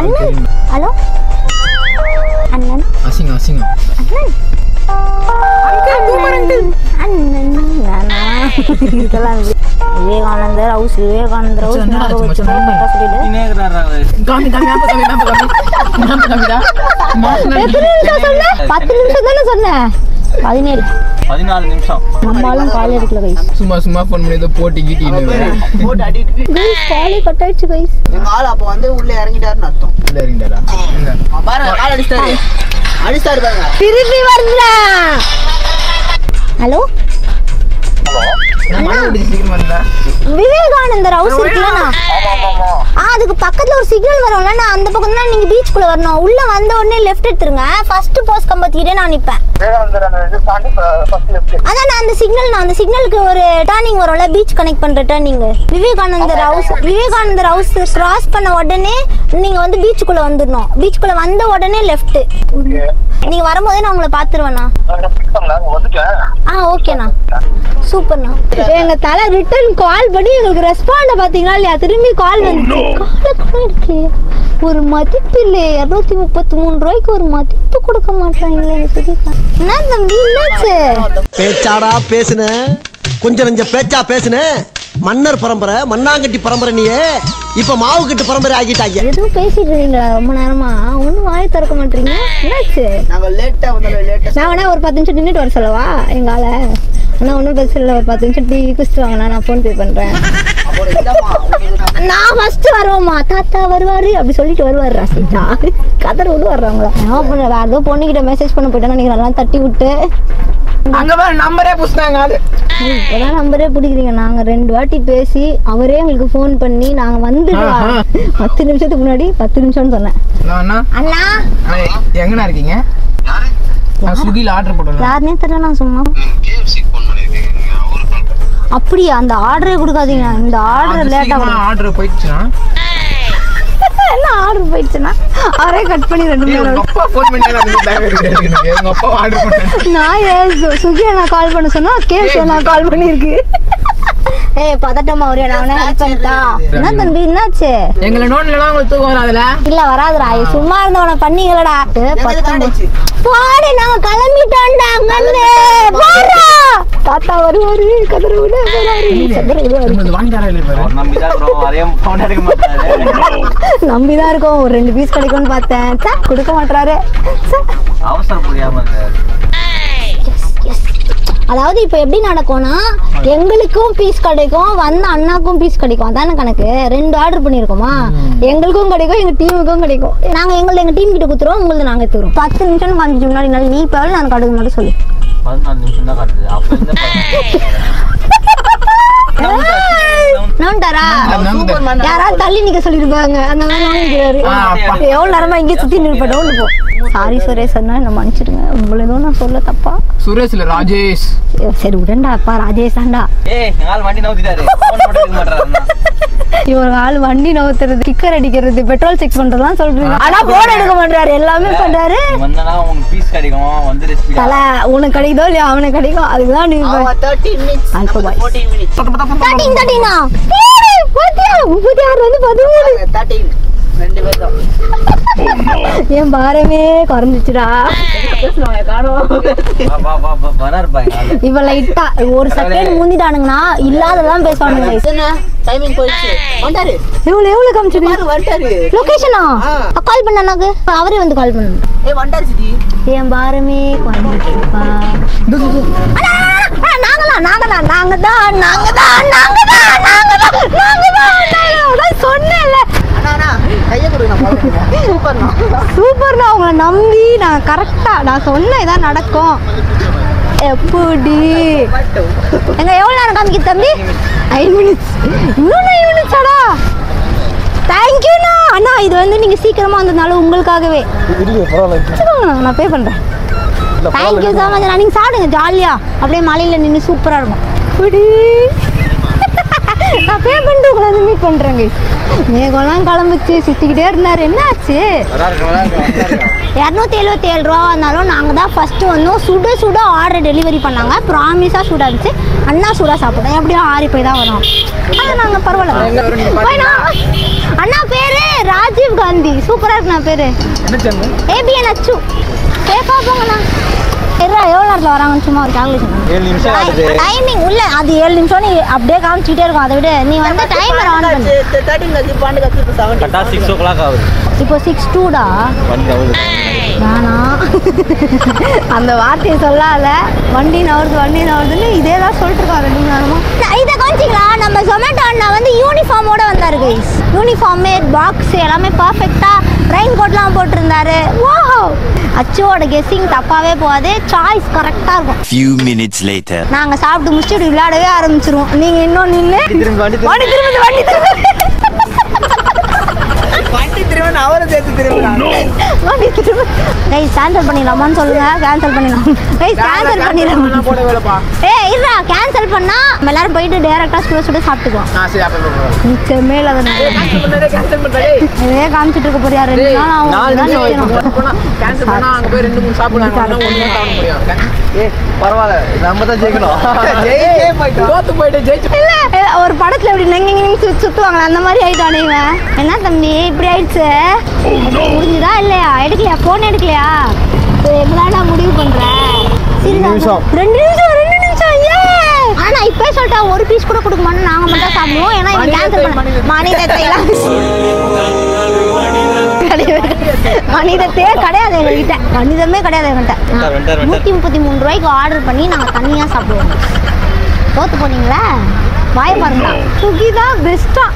Speaker 1: அண்ணன் ஹலோ அண்ணன்
Speaker 4: அசிங்கம் அசிங்கம்
Speaker 1: அண்ணன் அண்ணன் இதெல்லாம் விவேகானந்தர் ஹவுஸ். விவேகானந்தர் ஹவுஸ்.
Speaker 4: காமி காமி அப்ப காமி அப்ப காமி அப்ப காமிடா.
Speaker 1: 10 நிமிஷம் தானே சொன்னேன். 14
Speaker 2: நிமிஷம்.
Speaker 1: நம்மளும் கால் எடுக்கல கைஸ்.
Speaker 4: சும்மா சும்மா ஃபோன் பண்ணி ஏதோ போட்டு கீட்டின்னு
Speaker 5: போட்டு அடிட்டு
Speaker 1: கைஸ் காலே கட் ஆயிடுச்சு கைஸ்.
Speaker 5: எங்க ஆள் அப்ப வந்து உள்ள இறங்கிட்டாருன்னு அர்த்தம்.
Speaker 4: உள்ள இறங்கிட்டாரா?
Speaker 5: பாருங்க கால் அடிச்சாரு. அடிச்சாரு பாருங்க.
Speaker 1: திருப்பி வருதுடா. ஹலோ விவேகானந்தர் ஹவுஸ் இருக்குல்லண்ணா. அது அதுக்கு பக்கத்துல ஒரு சிக்னல் வரும்ல, நான் அந்த பக்கம் தான் நீங்க பீச்சுக்குள்ள வரணும். உள்ள வந்த உடனே லெஃப்ட் எடுத்துருங்க. ஃபர்ஸ்ட் போஸ்ட் கம்பத்திட்டே நான் நிப்பேன். அதான் நான் அந்த சிக்னலுக்கு ஒரு டர்னிங் வரும்ல, பீச் கனெக்ட் பண்ற டர்னிங். விவேகானந்தர் ஹவுஸ் கிராஸ் பண்ண உடனே நீங்க வந்து பீச்சுக்குள்ள வந்துடணும். பீச்சுக்குள்ள வந்த உடனே லெஃப்ட். நீங்க வரும்போதே நான் உங்களை பாத்துருவேண்ணா. ஓகேண்ணா, சூப்பர்ண்ணா. எங்க தலை ரிட்டர்ன் கால் பண்ணி எங்களுக்கு ரெஸ்பாண்ட பாத்தீங்களா இல்லையா? திரும்பி கால் வந்து இருக்கு. ஒரு மதிப்பு இல்லை, 233 ரூபாய்க்கு ஒரு மதிப்பு கொடுக்க மாட்டாங்களே. என்ன தம்பி என்னாச்சு?
Speaker 3: பேச்சாடா பேசுன, கொஞ்சம் நெஞ்ச பேச்சா பேசுன. மன்னர் பரம்பரை, மண்ணாங்கட்டி பரம்பரை, நீயே இப்ப மாவு கட்டு பரம்பரை ஆகிட்டாங்க.
Speaker 1: எதுவும் பேசிட்டு இருக்கீங்களா ரொம்ப நேரமா? ஒன்னும் வாய் திறக்க மாட்டீங்க, என்னாச்சு? நான் வேணா ஒரு 10 நிமிஷம் நின்றுட்டு வர சொல்லவா எங்கால? ஆனா ஒன்னும் பிரச்சனை இல்லை, ஒரு 10 நிமிஷம் டீ குடிச்சிட்டு வாங்கண்ணா, நான் போன் பே பண்றேன். நான் ஃபர்ஸ்ட் வருவோமா, தாத்தா வருவாரு அப்படி சொல்லிட்டு வருவாரு. ராசிட்டா கதற விடு வர்றவங்களா? என்ன பண்ண, வேற ஏதோ பொண்ணுகிட்ட மெசேஜ் பண்ண போயிட்டேன்னா நீங்க நல்லா தட்டி விட்டு
Speaker 4: அங்க வேற நம்பரே புடிச்சாங்க. அது
Speaker 1: இப்பதான் நம்பரே பிடிக்கிறீங்க. நாங்க 2 வாட்டி பேசி அவரே எங்களுக்கு போன் பண்ணி நாங்க வந்துடுவோம் 10 நிமிஷத்துக்கு முன்னாடி 10 நிமிஷம்னு சொன்னேன். அண்ணா
Speaker 4: எங்கண்ணா இருக்கீங்க? நான் ஸ்விக்கில ஆர்டர் போட்டேன்.
Speaker 1: யாருனே தெரியல, நான் சும்மா. அப்படியா? அந்த ஆர்டரே கொடுக்காதீங்க. இந்த ஆர்டர் லேட்டா
Speaker 4: ஆர்டர் போயிடுச்சுனா
Speaker 1: என்ன ஆர்டர் போயிடுச்சுன்னா அவரே கட் பண்ணி 2 மணி நேரம்
Speaker 4: அப்பா ஃபோன் பண்ணி எங்க அப்பா ஆர்டர் பண்ணேன்.
Speaker 1: நான் சுகி நான் கால் பண்ண சொன்னா கேஸ் நான் கால் பண்ணிருக்கு. ஏய் பதட்டமா ஒரே நான் ஹெல்ப் பண்ணிட்டா. என்ன தம்பி என்னாச்சு?
Speaker 4: எங்களை நோன்லலாம் உங்களுக்கு தூக்கம் வராதுல?
Speaker 1: இல்ல வராதுடா, சும்மா இருந்தவன பண்ணீங்களடா. பாடி நாங்க கிளம்பிட்டோம்டா. அங்கன்னு போறா தாத்தா வருவாரு, கதற விட நம்பிதான் இருக்கோம். ஒரு 2 பீஸ் கிடைக்கும்னு பார்த்தேன், கொடுக்க மாட்டாரு. அதாவது இப்ப எப்படி நடக்கும்னா, எங்களுக்கும் பீஸ் கிடைக்கும், வந்த அண்ணாக்கும் பீஸ் கிடைக்கும். அதான கணக்கு. 2 ஆர்டர் பண்ணிருக்கோமா, எங்களுக்கும் கிடைக்கும், எங்க டீமுக்கும் கிடைக்கும். நாங்க எங்க டீம் கிட்ட குத்துறோம், உங்களுக்கு நாங்க எடுத்துறோம். 10 நிமிஷம் 5 நிமிஷம் முன்னாடி நீ இப்ப நான் கடுகு மட்டும் சொல்லு.
Speaker 2: 14 நிமிஷம் தான் காட்டுது.
Speaker 1: யாராவது தள்ளி நிக்க சொல்லிருப்பாங்க. அந்த மாதிரி எவ்வளவு நேரமா இங்க சுத்தி நிற்போம். சாரி சுரேஷ், என்ன மன்னிச்சிடுங்க. உங்களை எதுவும் நான் சொல்ல தப்பா?
Speaker 4: சுரேஷ் இல்ல ராஜேஷ்.
Speaker 1: சரி விடண்டா அப்பா, ராஜேஷ் தான்டா.
Speaker 2: வண்டி நவுத்திட்டாரு.
Speaker 1: இவர் ஆள் வண்டி நவுத்துறது, டிக்கர் அடிக்கிறது, பெட்ரோல் செக் பண்றதுலாம் சொல்றீங்க. ஆனா போன் எடுக்க மாட்டாரு, எல்லாமே பண்றாரு.
Speaker 2: பீஸ் கிடைக்கும், வந்து
Speaker 1: தல உனக்கு கிடைக்குதோ இல்லையா அவனுக்கு கிடைக்கும். அதுக்குதான் நீ
Speaker 5: 13 minutes 14 minutes 13 2 பேர் தான்.
Speaker 1: என் பாரமே குறைஞ்சிச்சுடா. இப்ப லைட்டா ஒரு செகண்ட் முந்திட்டானுங்கன்னா இல்லாததான் பேசுவானுங்க.
Speaker 5: டைமிங் போயிடுச்சு. வந்தாரு.
Speaker 1: எவ்வளவு காமிச்சிடு?
Speaker 5: வந்தாரு.
Speaker 1: லொகேஷனா கால் பண்ண அண்ணாக்கு, அவரே வந்து கால் பண்ணு.
Speaker 5: வந்தாரு சிடி.
Speaker 1: என் பாரமே குறைஞ்சிச்சுப்பா. சொன்னேன்ல சூப்பர்ண்ணா. உங்களை நம்பி நான் கரெக்டா நான் சொன்ன இதான் நடக்கும். எப்படி எங்க எவ்வளவு நேரம் காமிக்குது தம்பி? 5 minutes. இன்னும் 9 minutes ஆடா. தேங்க்யூண்ணா. அண்ணா இது வந்து நீங்க சீக்கிரமா வந்ததுனால உங்களுக்காகவே நான் பே பண்றேன். Thank you so much. நீங்க சாப்பிடுங்க ஜாலியா, அப்படியே மலையில நின்று சூப்பரா இருக்கும். நான் பே பண்ணிட்டு உங்களை மீட் பண்றேங்க. மேகம்லாம் கிளம்பிச்சு, சுத்திக்கிட்டே இருந்தாரு. என்ன ஆச்சு? 277 ரூபா வந்தாலும் நாங்க தான் ஃபர்ஸ்ட் வந்தோம். சுட சுட ஆர்டர் டெலிவரி பண்ணாங்க. ப்ராமிஸா சூடா இருந்துச்சு. அண்ணா சூடா சாப்பிட்டோம். எப்படியும் 6 போய் தான் வரும். அது நாங்க பரவாயில்ல. அண்ணா பேரு ராஜீவ் காந்தி. சூப்பரா இருக்குண்ணா பேரு. ஏபிஎன் அச்சு. சேஃபா போங்கண்ணா. எவ்வளோ நேரத்தில் வராங்கன்னு சும்மா ஒரு கால்குலேஷன் டைமிங் உள்ள அது 7 நிமிஷம் நீ அப்படியே காமிச்சிட்டே இருக்கும். அதை விட நீ வந்து டைமர் ஆன் பண்ணு.
Speaker 2: 6 o'clock ஆகுது.
Speaker 1: இப்போ 6:02டா. நானா அந்த வார்த்தையை சொல்லாத. வண்டி நவருதுன்னு இதே தான் சொல்லிட்டு இருக்கோம் 2 மணி நேரமா. இதை காமிச்சிங்களா? நம்ம ஜொமேட்டோ அண்ணா வந்து யூனிஃபார்மோட வந்தாரு கைஸ். யூனிஃபார்மே பாக்ஸ் எல்லாமே பர்ஃபெக்டா, ரெயின் கோட்லாம் போட்டிருந்தாரு. வாவ், அச்சோட கெஸ்ஸிங் தப்பாவே போகாது. சாய்ஸ் கரெக்டா இருக்கும்.
Speaker 6: Few minutes later.
Speaker 1: நாங்க சாப்பிட்டு முடிச்சுட்டு விளையாடவே ஆரம்பிச்சிருவோம். நீங்க இன்னும் நின்று வண்டி திரும்ப கேன்சல் பண்ணிடலாமான்னு சொல்லுங்க. கேன்சல் பண்ணிடலாம் கைஸ், கேன்சல் பண்ணிடலாம்.
Speaker 4: போட வேலைப்பா.
Speaker 1: ஏய் இருடா, கேன்சல் பண்ணா நம்ம எல்லாரும் போயிட்டு டைரக்டா சுட சாப்பிட்டுக்குவோம்.
Speaker 4: சரி அப்ப
Speaker 1: நிச்சயமே இல்ல.
Speaker 4: கேன்சல் பண்றே.
Speaker 1: இதே காமிச்சிட்டு இருக்க போறியா 2 நாள்
Speaker 4: கேன்சல் பண்ணா அங்க போய் 2 3 சாப்பிடலாம். ஒண்ணே சாப்பிட முடியும்.
Speaker 2: பரவாயில்ல, நம்ம தான் ஜெயிக்கணும்.
Speaker 4: தோத்து போயிட்டு ஜெயிச்சு.
Speaker 1: இல்ல ஒரு படத்துல இப்படி நெங்க சுத்துவாங்களா அந்த மாதிரி ஆயிட்டானே இவன். என்ன தம்பி இப்படி ஆயிடுச்சு? முடிஞ்சுதா இல்லையா? எடுக்கலையா? போன் எடுக்கலையா? எப்படாடா முடிவு பண்ற? 2 நிமிஷம். ஆனா இப்பவே சொல்லிட்டா ஒரு பீஸ் கூட கொடுக்க மாட்டோம், நாங்க மட்டும் சாப்பிடுவோம். ஏன்னா இவன் கேன்சல் பண்ண மனிதத்தையெல்லாம் மனிதத்தையே கிடையாது எங்ககிட்ட, மனிதமே கிடையாது எங்ககிட்ட. 133 ரூபாய்க்கு ஆர்டர் பண்ணி நாங்க தனியா சாப்பிடுவோம். தோத்து போனீங்களா? வாய பாருங்களா, சுகி தான் பெஸ்டா.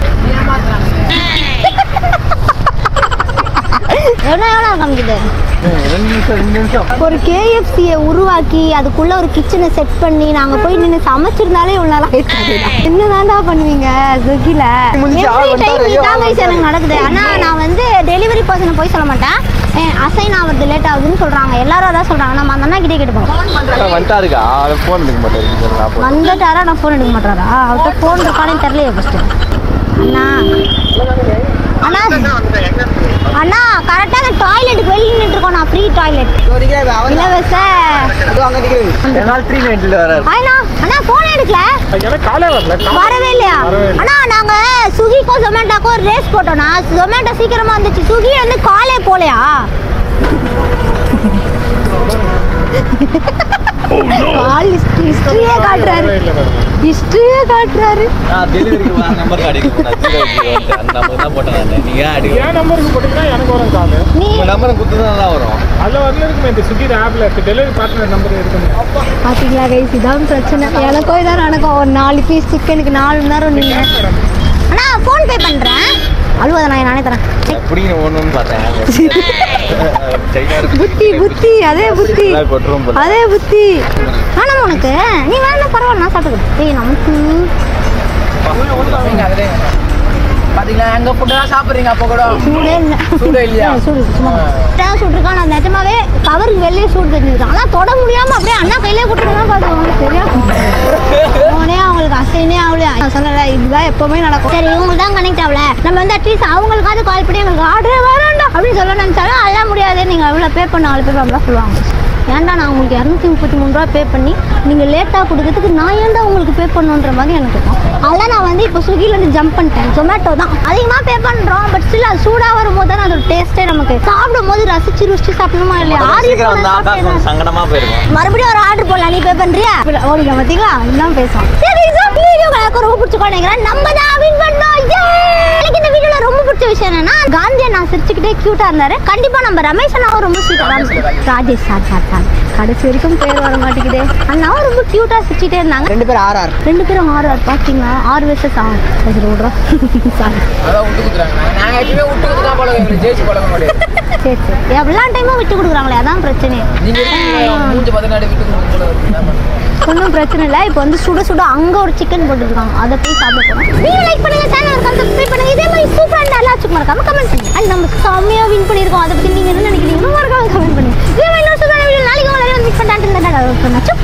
Speaker 1: எவ்வளோ காமிக்குது?
Speaker 2: 2 நிமிஷம்.
Speaker 1: ஒரு KFC-யை உருவாக்கி அதுக்குள்ள ஒரு கிச்சனை செட் பண்ணி நாங்க போய் நின்று சமைச்சிருந்தாலே இவ்வளோ நாள் ஆயிடுச்சு. என்னதான்டா பண்ணுவீங்க ஸ்விக்கில? எனக்கு நடக்குது. ஆனா நான் வந்து டெலிவரி பர்சனை போய் சொல்ல மாட்டேன். அசைன் ஆகுறது லேட் ஆகுதுன்னு சொல்றாங்க, எல்லாரும் அதான் சொல்றாங்க. நம்ம அந்த அண்ணா கிட்டே கேட்டுப்போம்.
Speaker 2: வந்துட்டாருக்கா, ஃபோன் எடுக்க மாட்டாரு.
Speaker 1: வந்துட்டாரா? நான் ஃபோன் எடுக்க மாட்டாரா? அவர்கிட்ட ஃபோன் இருக்கானே தெரியலையே ஃபர்ஸ்ட். அண்ணா அண்ணா அண்ணா கரெக்டா அந்த டாய்லெட்டுக்கு வெளியே நின்றுட்டு இருக்கோம். நான் ஃப்ரீ டாய்லெட் இலவச. அண்ணா அண்ணா ஃபோன் எடுக்கல, வரவே இல்லையா? அண்ணா நாங்க ஸ்விக்கிக்கோ ஜொமேட்டோக்கோ ரேஸ் போட்டோம்னா ஜொமேட்டோ சீக்கிரமா வந்துச்சு, ஸ்விக்கி வந்து காலே போலையா? கால் ஹிஸ்டரியே காட்டுறாரு, ஹிஸ்டரியே காட்டுறாரு.
Speaker 2: டெலிவரிக்கு வா நம்பர் அடிக்க அந்த நம்பர் தான் போட்டேன். நீங்க அடிக்க
Speaker 7: ஏன் நம்பருக்கு போட்டீங்கன்னா எனக்கு வரும் கால்.
Speaker 1: நீ
Speaker 2: நம்பரை குத்து தான் வரும்.
Speaker 7: அதில் வரல இருக்குமே, இந்த ஸ்விக்கி ஆப்ல இருக்கு டெலிவரி பார்ட்னர் நம்பர் இருக்குமே.
Speaker 1: பாத்தீங்களா கைஸ், இதான் பிரச்சனை. எனக்கும் இதான் நடக்கும். ஒரு 4 பீஸ் சிக்கனுக்கு 4 மணி நேரம் நின்று. அண்ணா ஃபோன் பே பண்றேன். அழுவாத, நான் நானே தரேன்.
Speaker 2: எப்படின்னு ஒண்ணுன்னு பார்த்தேன்.
Speaker 1: புத்தி புத்தி அதே புத்தி அதே புத்தி. ஆனா உனக்கு நீ வேணா பரவாயில்ல, நான் சாப்பிட்டுக்கிறேன். நமக்கு
Speaker 4: பாத்தீங்களா எங்க ஃபுட் தான் சாப்பிடுறீங்க. அப்போ கூட
Speaker 1: சூடே இல்லை.
Speaker 4: சூடே இல்லையா?
Speaker 1: சூடு சும்மா சுட்டுருக்கான். நான் நிஜமாவே கவருக்கு வெளியே சூடு தெரிஞ்சுருக்கான். ஆனால் தொட முடியாம அப்படியே அண்ணா கையிலே கொடுத்துருந்தான் பார்த்துக்கோங்க. சரியா அவனே அவங்களுக்கு அசைனே ஆகலையா? நான் சொன்னல, இதுதான் எப்பவுமே நடக்கும். சரி இவங்களுக்கு தான் கனெக்ட் ஆகல, நம்ம வந்து அட்லீஸ்ட் அவங்களுக்காவது கால் பண்ணி எங்களுக்கு ஆர்டரே வேண்டாம் அப்படின்னு சொல்ல நினைச்சாலும் அதெல்லாம் முடியாது. நீங்க அவ்வளோ பே பண்ண 4 பேர் அப்படிலாம் சொல்லுவாங்க. ஏன்டா நான் உங்களுக்கு 233 ரூபா பே பண்ணி நீங்கள் லேட்டாக கொடுக்கறதுக்கு நான் ஏன்டா உங்களுக்கு பே பண்ணுன்ற மாதிரி எனக்கு இருக்கும். அதெல்லாம் நான் வந்து இப்போ ஸ்விக்கிலேருந்து ஜம்ப் பண்ணிட்டேன். ஜொமேட்டோ தான் அதிகமாக பே பண்ணுறோம். பட் ஸ்டில் அது சூடாக வரும்போது தான் அதோட டேஸ்ட்டே நமக்கு சாப்பிடும் போது ருசிச்சு சாப்பிடணுமா இல்லையா?
Speaker 2: சங்கடமா போயிருக்கும்.
Speaker 1: மறுபடியும் ஒரு ஆர்டர் போடலாம், நீ பே பண்ணுறியா? ஓடிங்க பார்த்தீங்களா, இதுதான் பேசுவோம். எனக்கு ரொம்ப பிடிச்சிக்கோங்க, நம்ம தான் வின் பண்ணோம். எனக்கு இந்த வீடியோல ரொம்ப பிடிச்ச விஷயம் என்னன்னா, காந்தி அண்ணா சிரிச்சுக்கிட்டே கியூட்டா இருந்தாரு. கண்டிப்பா நம்ம ரமேஷ் அண்ணாவும் ரொம்ப ஸ்வீட்டா, ராஜேஷ் சார் கடைசி வரைக்கும் பேர் வர மாட்டேங்குது. அண்ணாவும் ரொம்ப கியூட்டா சிரிச்சுட்டே இருந்தாங்க.
Speaker 5: 2 பேரும் ஆர்ஆர்.
Speaker 1: 2 பேரும் ஆர்ஆர். பாத்தீங்களா, 6 versus 6. சரி விடுறோம். சாரி
Speaker 4: அதான் விட்டு கொடுக்குறாங்க. நாங்க எப்பவுமே விட்டு கொடுத்து தான் பழகம், எங்களுக்கு ஜெயிச்சு பழக முடியாது.
Speaker 1: சரி சரி, எல்லா டைமும் விட்டு கொடுக்குறாங்களே, அதான் பிரச்சனை.
Speaker 4: நீங்க மூஞ்சி 14 விட்டு கொடுக்க
Speaker 1: ஒன்றும் பிரச்சனை இல்லை. இப்போ வந்து சுட சுட அங்கே ஒரு சிக்கன் போட்டுருக்காங்க, அதை போய் சாப்பிட போகிறோம். நீங்கள் லைக் பண்ணுங்க, சேனல் இருக்காங்க சப்ஸ்கிரைப் பண்ணுங்க. இதே மாதிரி சூப்பராக எல்லாச்சும் மறக்காம கமெண்ட் பண்ணுங்க. அண்ட் நம்ம செம்மையாக வின் பண்ணியிருக்கோம், அதை பற்றி நீங்கள் என்ன நினைக்கிறீங்க மறக்காம கமெண்ட் பண்ணுங்க. இதே மாதிரி இன்னொரு சூப்பரான வீடியோ நாளைக்கு உங்களை வந்து மிஸ் பண்ணாட்டு